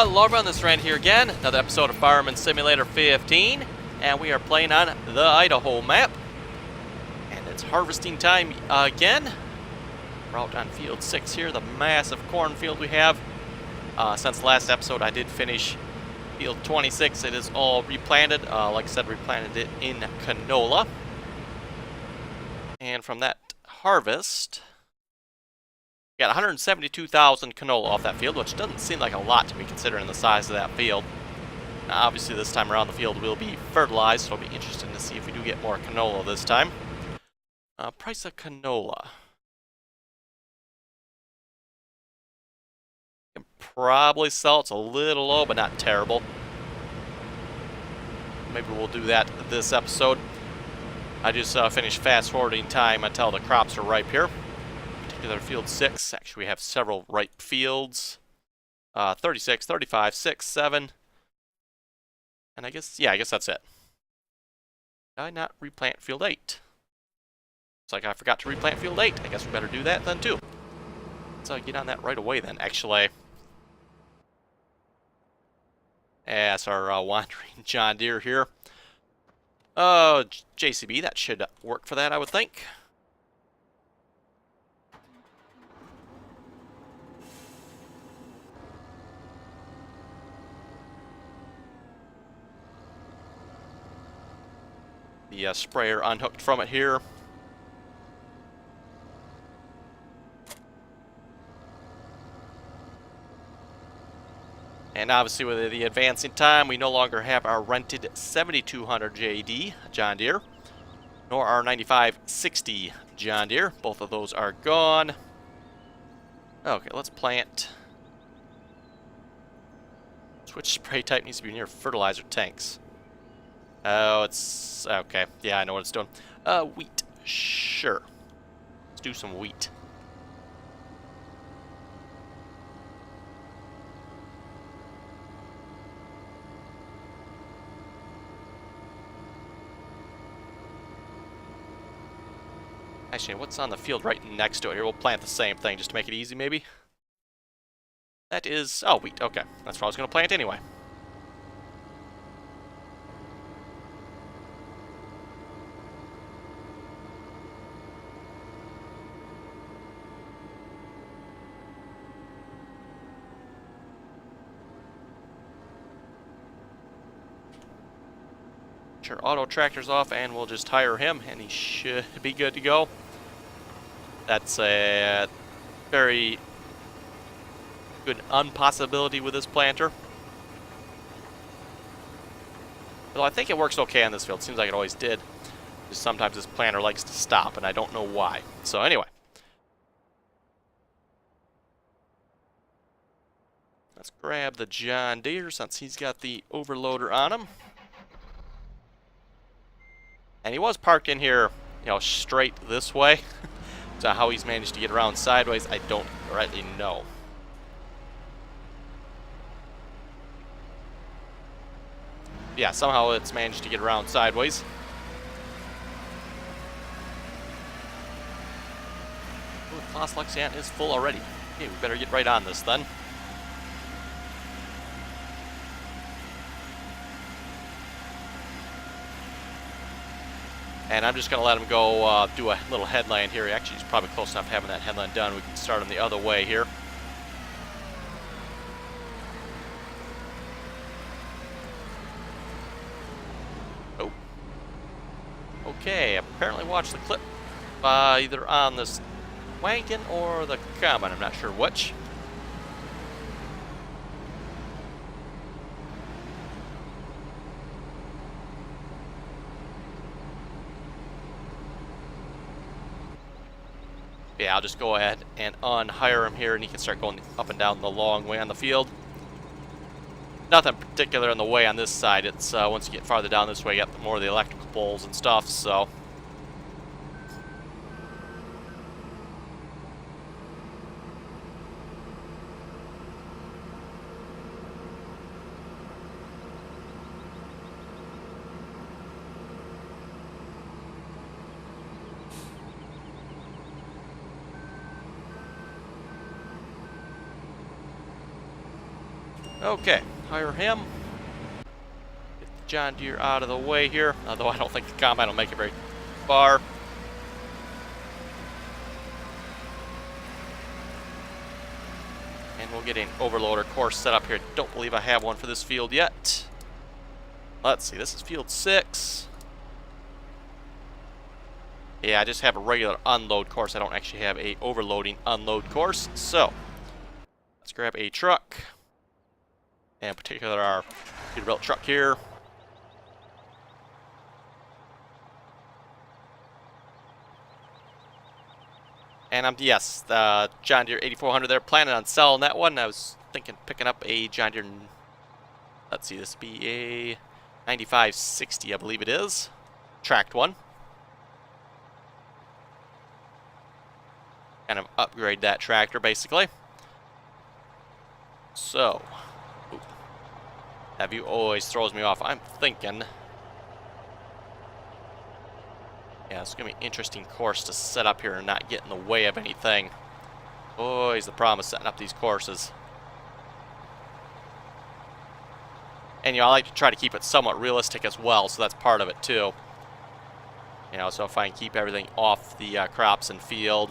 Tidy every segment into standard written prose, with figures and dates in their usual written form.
Hello everyone, this is Randy here again, another episode of Farming Simulator 15, and we are playing on the Idaho map, and it's harvesting time again. We're out on field 6 here, the massive cornfield we have. Since the last episode I did finish field 26, it is all replanted. Like I said, replanted it in canola. And from that harvest, we got 172,000 canola off that field, which doesn't seem like a lot to me considering the size of that field. Now, obviously this time around the field will be fertilized, so it'll be interesting to see if we do get more canola this time. Price of canola. Can probably sell. It's a little low, but not terrible. Maybe we'll do that this episode. I just finished fast forwarding time until the crops are ripe here. Particular field 6. Actually, we have several ripe fields. 36, 35, 6, 7. And I guess that's it. Did I not replant field 8? Looks like I forgot to replant field 8. I guess we better do that then too. Let's get on that right away then, actually. Yeah, that's our wandering John Deere here. Oh, JCB, that should work for that, I would think. The sprayer unhooked from it here. And obviously with the advancing time, we no longer have our rented 7200 JD John Deere, nor our 9560 John Deere. Both of those are gone. Okay, let's plant. Which spray type needs to be near fertilizer tanks? Oh, it's... okay. Yeah, I know what it's doing. Wheat. Sure. Let's do some wheat. Actually, what's on the field right next to it here? We'll plant the same thing just to make it easy, maybe. That is... oh, wheat. Okay. That's what I was going to plant anyway. Sure, auto tractor's off, and we'll just hire him, and he should be good to go. That's a very good unpossibility with this planter. Well, I think it works okay on this field. Seems like it always did. Just sometimes this planter likes to stop, and I don't know why. So anyway. Let's grab the John Deere since he's got the overloader on him. And he was parked in here, you know, straight this way. So how he's managed to get around sideways, I don't rightly know. Yeah, somehow it's managed to get around sideways. Ooh, the Class Lexian is full already. Okay, we better get right on this then. And I'm just going to let him go do a little headland here. Actually, he's probably close enough to having that headland done. We can start him the other way here. Oh. Okay, apparently watch the clip either on this wagon or the combine. I'm not sure which. Yeah, I'll just go ahead and unhire him here, and he can start going up and down the long way on the field. Nothing particular in the way on this side. It's once you get farther down this way, you got more of the electrical poles and stuff, so... Okay, hire him. Get the John Deere out of the way here, although I don't think the combine will make it very far. And we'll get an overloader course set up here. Don't believe I have one for this field yet. Let's see, this is field 6. Yeah, I just have a regular unload course. I don't actually have a overloading unload course. So, let's grab a truck. And in particular, our Peterbilt truck here. And yes, the John Deere 8400 there. Planning on selling that one. I was thinking picking up a John Deere. Let's see, this would be a 9560, I believe it is. Tracked one. Kind of upgrade that tractor, basically. So, that view always throws me off. I'm thinking, yeah, it's going to be an interesting course to set up here and not get in the way of anything. Always the problem of setting up these courses. And, you know, I like to try to keep it somewhat realistic as well, so that's part of it, too. You know, so if I can keep everything off the crops and field,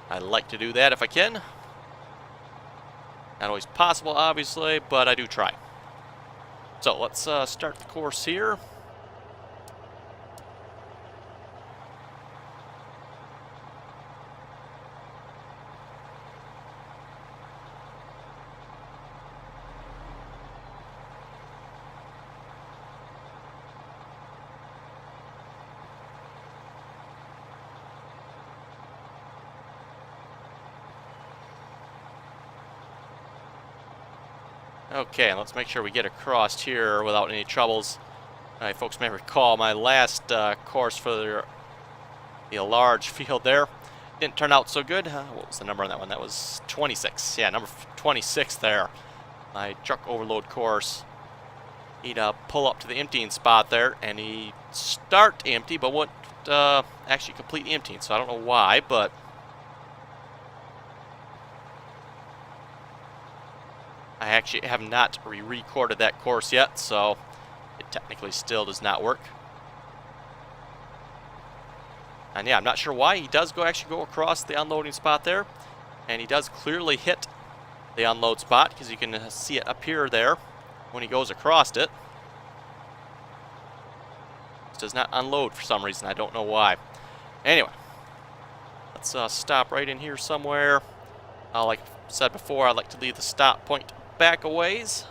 I like to do that if I can. Not always possible, obviously, but I do try. So let's start the course here. Okay, and let's make sure we get across here without any troubles. Folks may recall my last course for the large field there. Didn't turn out so good. What was the number on that one? That was 26. Yeah, number 26 there. My truck overload course. He'd pull up to the emptying spot there, and he'd start empty, but wouldn't actually complete emptying. So I don't know why, but I actually have not re-recorded that course yet, so it technically still does not work. And yeah, I'm not sure why. He does actually go across the unloading spot there, and he does clearly hit the unload spot because you can see it appear there when he goes across it. It does not unload for some reason. I don't know why. Anyway, let's stop right in here somewhere. Like I said before, I like to leave the stop point back a ways.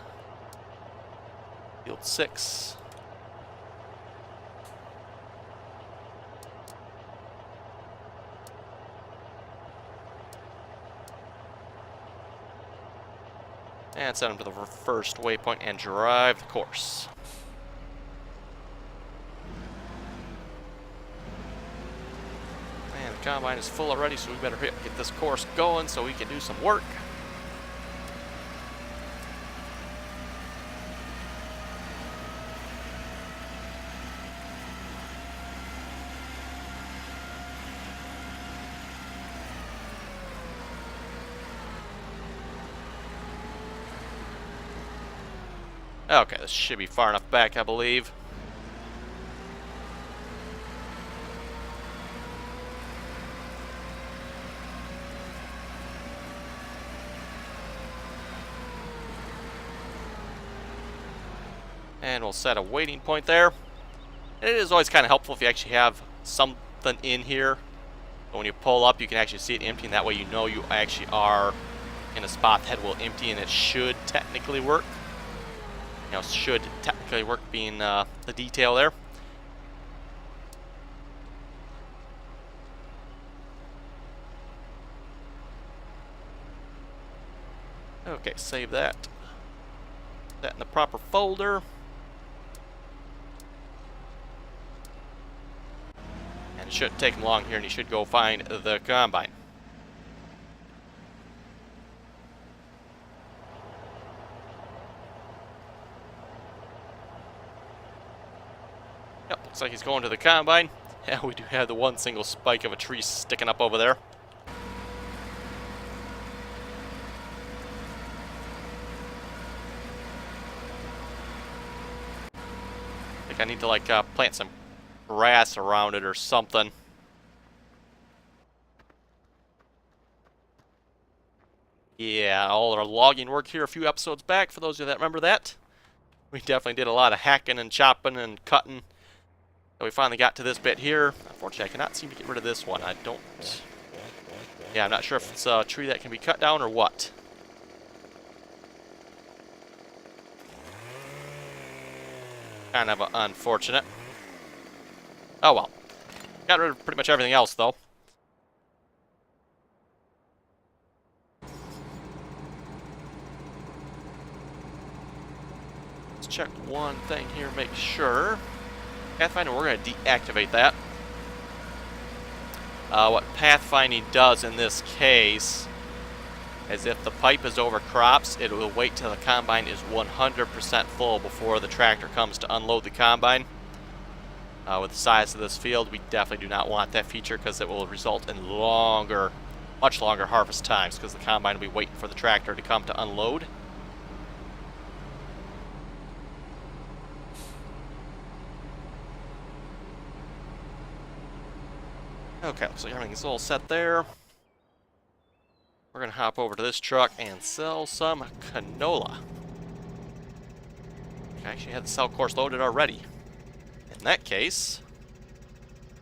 Field 6. And set him to the first waypoint and drive the course. And the combine is full already, so we better get this course going so we can do some work. Okay, this should be far enough back, I believe. And we'll set a waiting point there. And it is always kind of helpful if you actually have something in here. But when you pull up, you can actually see it empty, and that way you know you actually are in a spot that will empty, and it should technically work. You know, should technically work being the detail there. Okay, save that. Put that in the proper folder. And it shouldn't take him long here, and he should go find the combine. Yep, looks like he's going to the combine. Yeah, we do have the one single spike of a tree sticking up over there. Like I need to like plant some grass around it or something. Yeah, all our logging work here a few episodes back, for those of you that remember that. We definitely did a lot of hacking and chopping and cutting. So we finally got to this bit here. Unfortunately, I cannot seem to get rid of this one. I don't... Yeah, I'm not sure if it's a tree that can be cut down or what. Kind of unfortunate. Oh well. Got rid of pretty much everything else, though. Let's check one thing here, make sure. Pathfinder, we're going to deactivate that. What pathfinding does in this case is if the pipe is over crops, it will wait till the combine is 100% full before the tractor comes to unload the combine. With the size of this field, we definitely do not want that feature because it will result in much longer harvest times because the combine will be waiting for the tractor to come to unload. Okay, looks like everything's all set there. We're going to hop over to this truck and sell some canola. I actually had the sell course loaded already. In that case,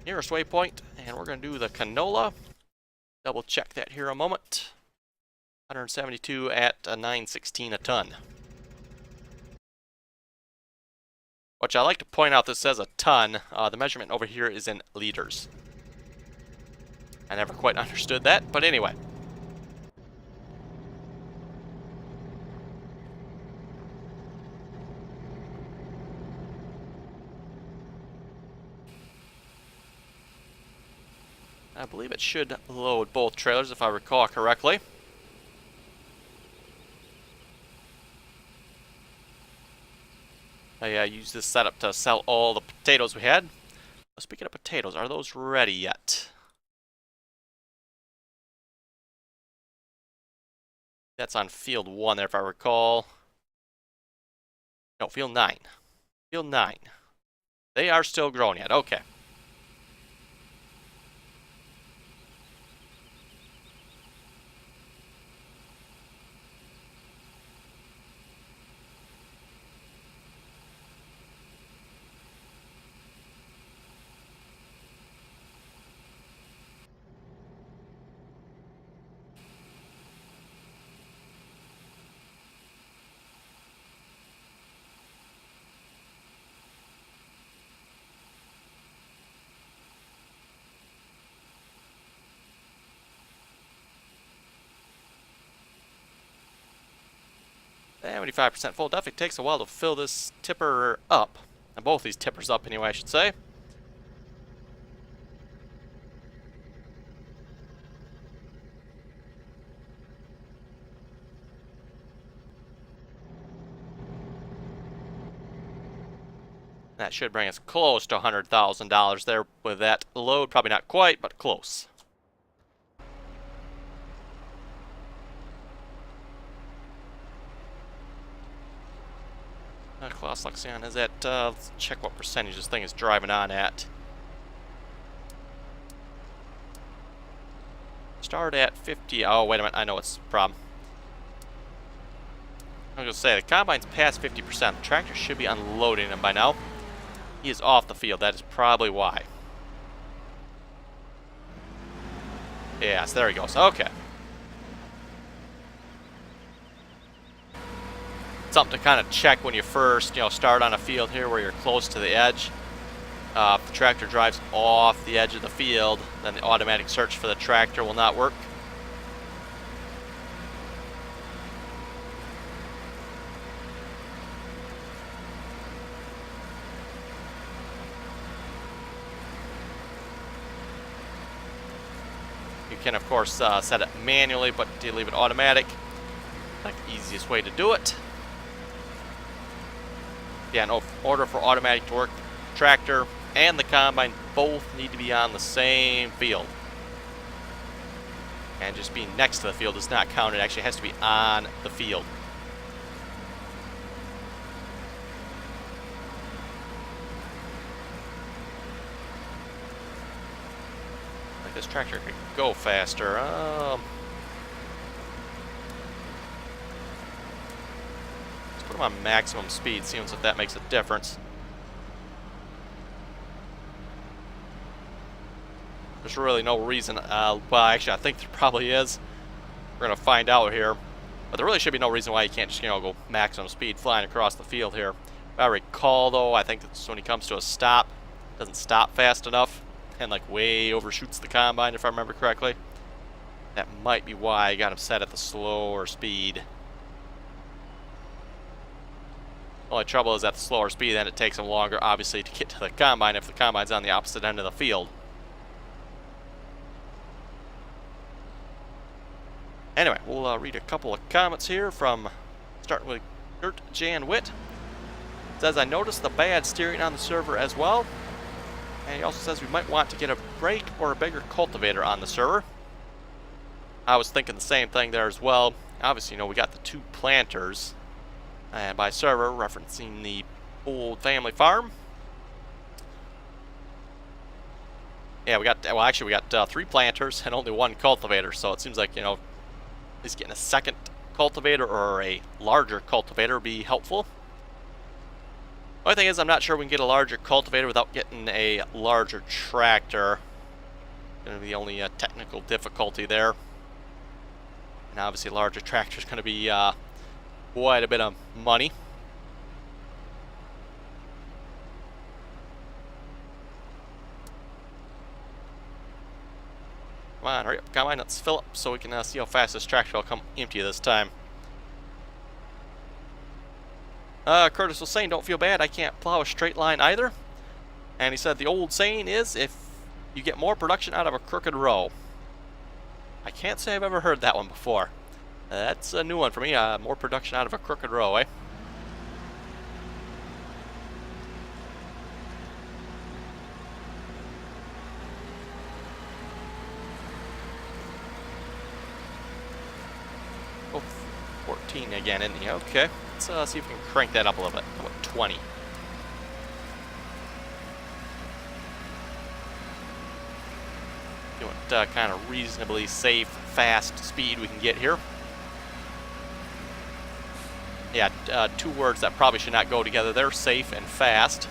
nearest waypoint, and we're going to do the canola. Double check that here a moment. 172 at $9.16 a ton. Which I like to point out, this says a ton. The measurement over here is in liters. I never quite understood that, but anyway. I believe it should load both trailers if I recall correctly. I used this setup to sell all the potatoes we had. Speaking of potatoes, are those ready yet? That's on field 1 there if I recall. No, field 9. Field 9. They are still growing yet. Okay. And 75% full. Definitely takes a while to fill this tipper up. And both these tippers up anyway, I should say. That should bring us close to $100,000 there with that load. Probably not quite, but close. Klaus Lexion is at, let's check what percentage this thing is driving on at. Start at 50. Oh, wait a minute. I know what's the problem. I was going to say, the combine's past 50%. The tractor should be unloading him by now. He is off the field. That is probably why. Yes, there he goes. Okay. Something to kind of check when you first, start on a field here where you're close to the edge. If the tractor drives off the edge of the field, then the automatic search for the tractor will not work. You can, of course, set it manually, but do you leave it automatic? Like the easiest way to do it. Yeah, in order for automatic to work, the tractor and the combine both need to be on the same field. And just being next to the field does not count. It actually has to be on the field. Like this tractor could go faster. Let's put him on maximum speed, see if that makes a difference. There's really no reason, well actually I think there probably is. We're going to find out here. But there really should be no reason why you can't just, go maximum speed flying across the field here. If I recall though, I think that's when he comes to a stop, doesn't stop fast enough and like way overshoots the combine if I remember correctly. That might be why I got him set at the slower speed. Only trouble is at the slower speed, then it takes him longer obviously to get to the combine if the combine's on the opposite end of the field. Anyway, we'll read a couple of comments here from, starting with Gert Jan Witt. It says, I noticed the bad steering on the server as well. And he also says we might want to get a brake or a bigger cultivator on the server. I was thinking the same thing there as well. Obviously, we got the 2 planters. And by server, referencing the old family farm. Yeah, we got 3 planters and only 1 cultivator. So it seems like, at least getting a second cultivator or a larger cultivator would be helpful. Only thing is, I'm not sure we can get a larger cultivator without getting a larger tractor. Going to be the only technical difficulty there. And obviously a larger tractor is going to be quite a bit of money. Come on, hurry up, combine, let's fill up so we can see how fast this tractor will come empty this time. Curtis was saying, don't feel bad, I can't plow a straight line either. And he said the old saying is, if you get more production out of a crooked row. I can't say I've ever heard that one before. That's a new one for me, more production out of a crooked row, eh? Oh, 14 again, isn't he? Okay. Let's see if we can crank that up a little bit. How about 20? Doing kind of reasonably safe, fast speed we can get here. Yeah, 2 words that probably should not go together. They're safe and fast.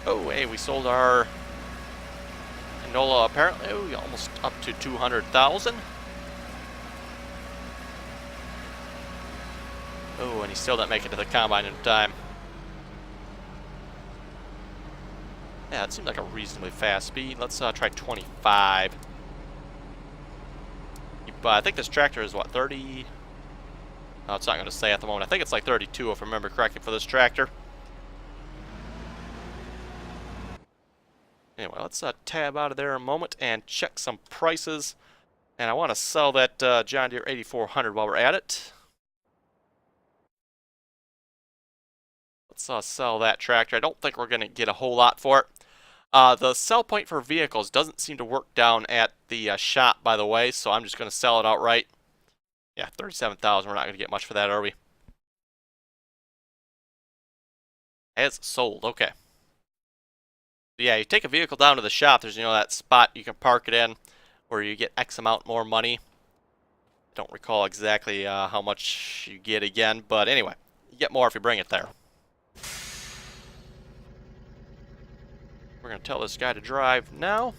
Oh, hey, we sold our canola apparently. Oh, almost up to 200,000. Oh, and he still didn't make it to the combine in time. Yeah, it seems like a reasonably fast speed. Let's try 25. I think this tractor is, what, 30? No, it's not going to say at the moment. I think it's like 32 if I remember correctly for this tractor. Anyway, let's tab out of there a moment and check some prices. And I want to sell that John Deere 8400 while we're at it. Let's sell that tractor. I don't think we're going to get a whole lot for it. The sell point for vehicles doesn't seem to work down at the shop, by the way, so I'm just going to sell it outright. Yeah, 37,000. We're not going to get much for that, are we? As sold. Okay. Yeah, you take a vehicle down to the shop, there's, that spot you can park it in where you get X amount more money. Don't recall exactly how much you get again, but anyway, you get more if you bring it there. We're going to tell this guy to drive now.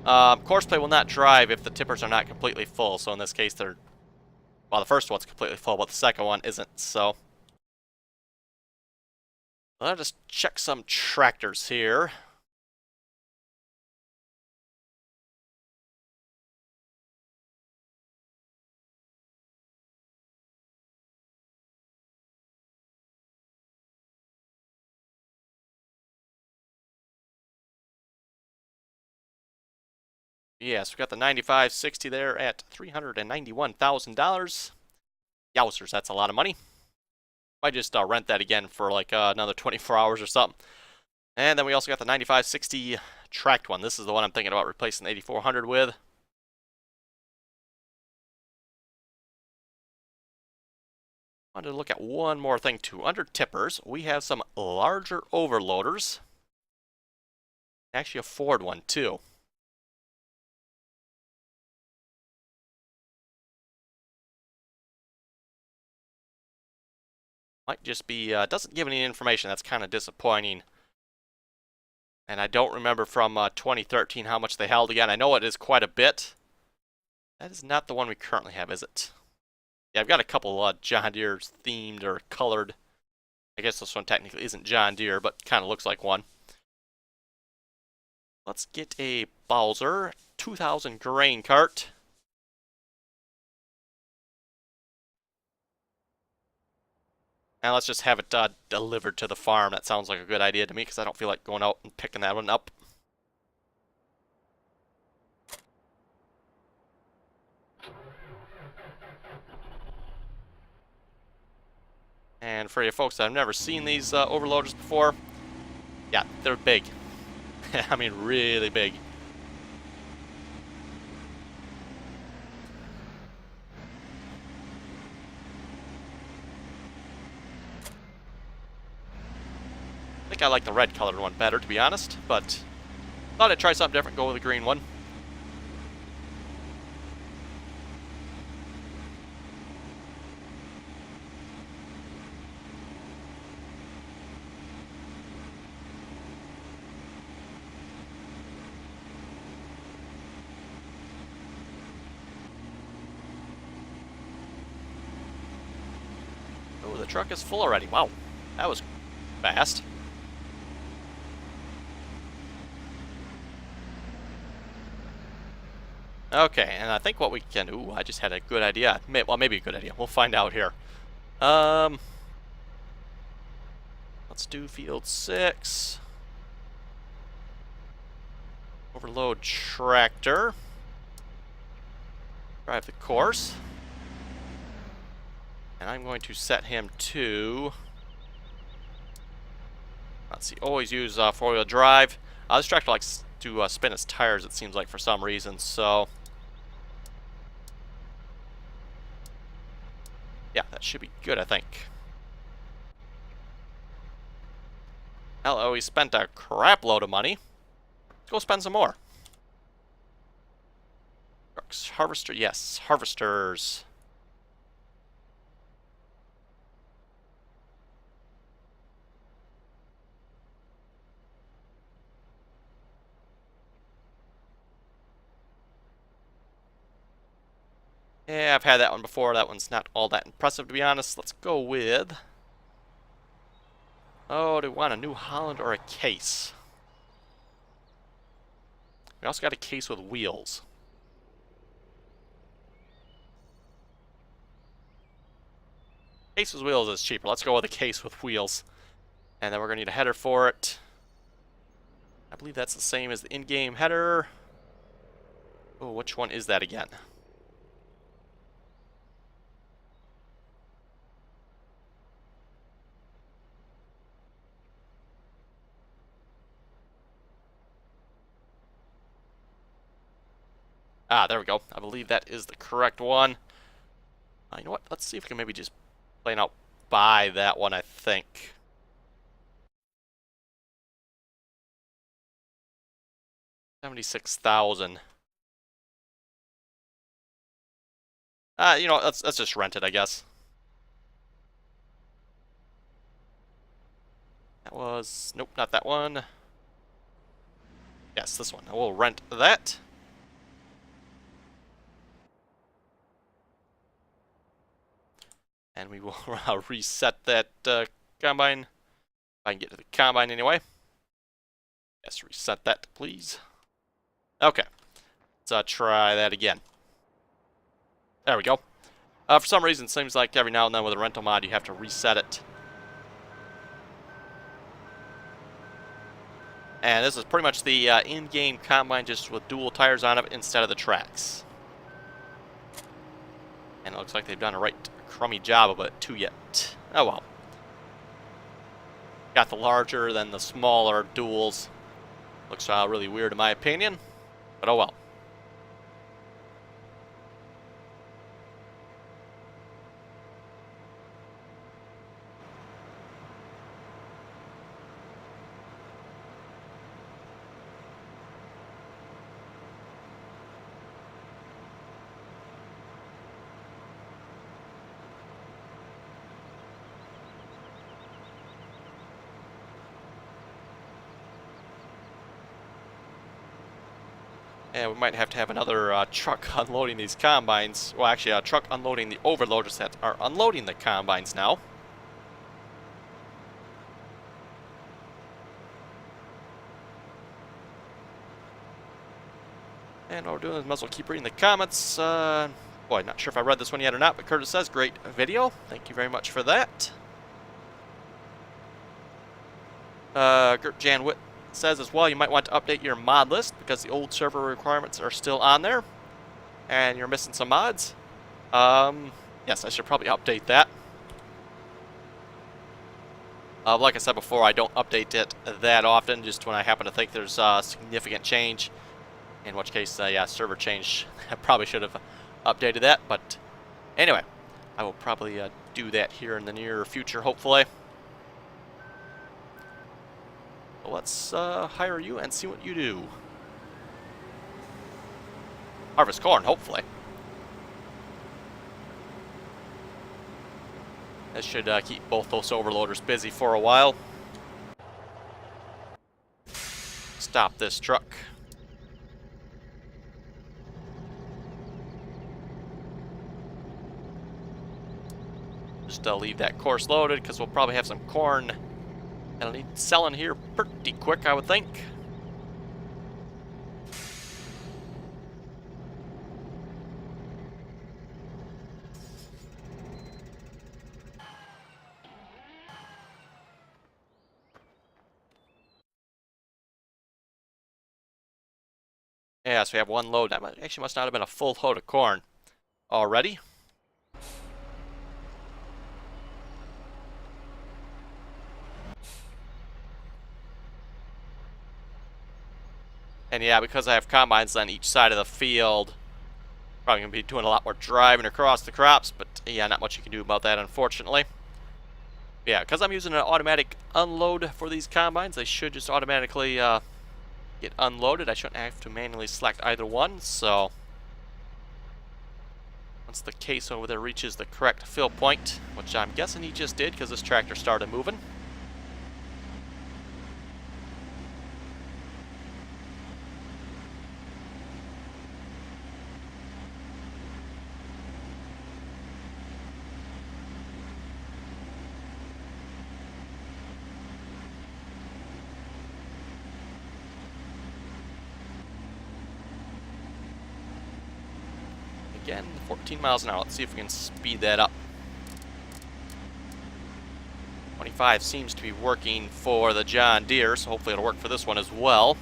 Courseplay will not drive if the tippers are not completely full, so in this case they're, well, the first one's completely full, but the second one isn't, so. I'll just check some tractors here. Yes, we got the 9560 there at $391,000. Yowzers, that's a lot of money. Might just rent that again for like another 24 hours or something. And then we also got the 9560 tracked one. This is the one I'm thinking about replacing the 8400 with. I wanted to look at one more thing too. Under tippers, we have some larger overloaders. Actually a Ford one too. Might just be, doesn't give any information. That's kind of disappointing. And I don't remember from 2013 how much they held again. I know it is quite a bit. That is not the one we currently have, is it? Yeah, I've got a couple John Deere themed or colored. I guess this one technically isn't John Deere, but kind of looks like one. Let's get a Bowser 2000 grain cart. And let's just have it delivered to the farm. That sounds like a good idea to me because I don't feel like going out and picking that one up. And for you folks that have never seen these overloaders before, yeah, they're big. I mean, really big. I think I like the red colored one better, to be honest, but thought I'd try something different, go with the green one. Oh, the truck is full already. Wow, that was fast. Okay, and I think what we can... Ooh, I just had a good idea. Well, maybe a good idea. We'll find out here. Let's do field 6. Overload tractor. Drive the course. And I'm going to set him to... Let's see, always use 4-wheel drive. This tractor likes to spin its tires, it seems like, for some reason, so... Yeah, that should be good, I think. Hello, we spent a crap load of money. Let's go spend some more. Trucks, harvester, yes, harvesters. Yeah, I've had that one before. That one's not all that impressive, to be honest. Let's go with... Oh, do we want a New Holland or a case? We also got a case with wheels. Case with wheels is cheaper. Let's go with a case with wheels. And then we're going to need a header for it. I believe that's the same as the in-game header. Oh, which one is that again? Ah, there we go. I believe that is the correct one. You know what? Let's see if we can maybe just plain out buy that one, I think. $76,000. You know, let's just rent it, I guess. That was... Nope, not that one. Yes, this one. I will rent that. And we will reset that combine. If I can get to the combine anyway. Yes, reset that, please. Okay. Let's try that again. There we go. For some reason, it seems like every now and then with a rental mod, you have to reset it. And this is pretty much the in-game combine, just with dual tires on it instead of the tracks. And it looks like they've done a right crummy job of it too yet. Oh well. Got the larger than the smaller duals. Looks really weird in my opinion, but oh well. And we might have to have another truck unloading these combines. Well, actually, a truck unloading the overloaders that are unloading the combines now. And while we're doing this, might as well keep reading the comments. Boy, not sure if I read this one yet or not, but Curtis says, great video. Thank you very much for that. Gert Janwit says as well, you might want to update your mod list because the old server requirements are still on there. And you're missing some mods. Yes, I should probably update that. Like I said before, I don't update it that often, just when I happen to think there's a significant change. In which case, yeah, server change. I probably should have updated that, but anyway, I will probably do that here in the near future, hopefully. Well, let's hire you and see what you do. Harvest corn, hopefully. This should keep both those overloaders busy for a while. Stop this truck. Just leave that course loaded because we'll probably have some corn that'll need selling here pretty quick, I would think. Yeah, so we have one load. That actually must not have been a full load of corn already. And yeah, because I have combines on each side of the field, probably going to be doing a lot more driving across the crops, but yeah, not much you can do about that, unfortunately. Yeah, because I'm using an automatic unload for these combines, they should just automatically get unloaded. I shouldn't have to manually select either one, so once the case over there reaches the correct fill point, which I'm guessing he just did because this tractor started moving. Again, 14 miles an hour. Let's see if we can speed that up. 25 seems to be working for the John Deere, so hopefully it'll work for this one as well.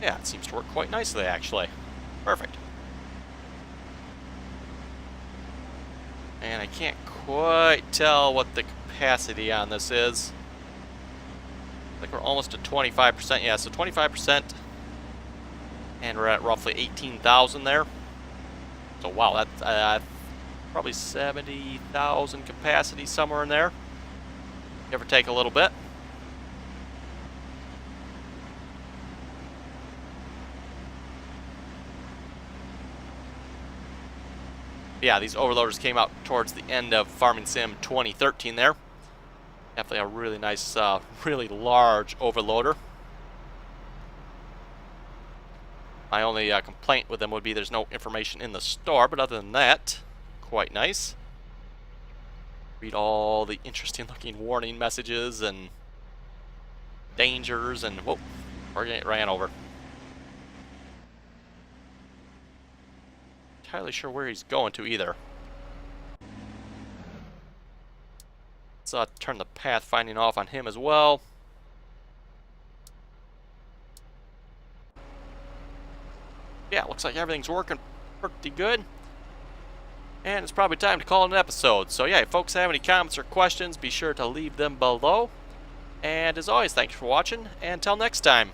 Yeah, it seems to work quite nicely, actually. Perfect. And I can't quite tell what the capacity on this is. I think we're almost at 25%. Yeah, so 25%. And we're at roughly 18,000 there. So wow, that's probably 70,000 capacity somewhere in there. Give or take a little bit. Yeah, these overloaders came out towards the end of Farming Sim 2013 there. Definitely a really nice, really large overloader. My only complaint with them would be there's no information in the store, but other than that, quite nice. Read all the interesting looking warning messages and dangers and, whoa, we're getting ran over. Entirely sure where he's going to either. Let's turn the pathfinding off on him as well. Yeah, looks like everything's working pretty good. And it's probably time to call it an episode. So yeah, if folks have any comments or questions, be sure to leave them below. And as always, thanks for watching, and until next time.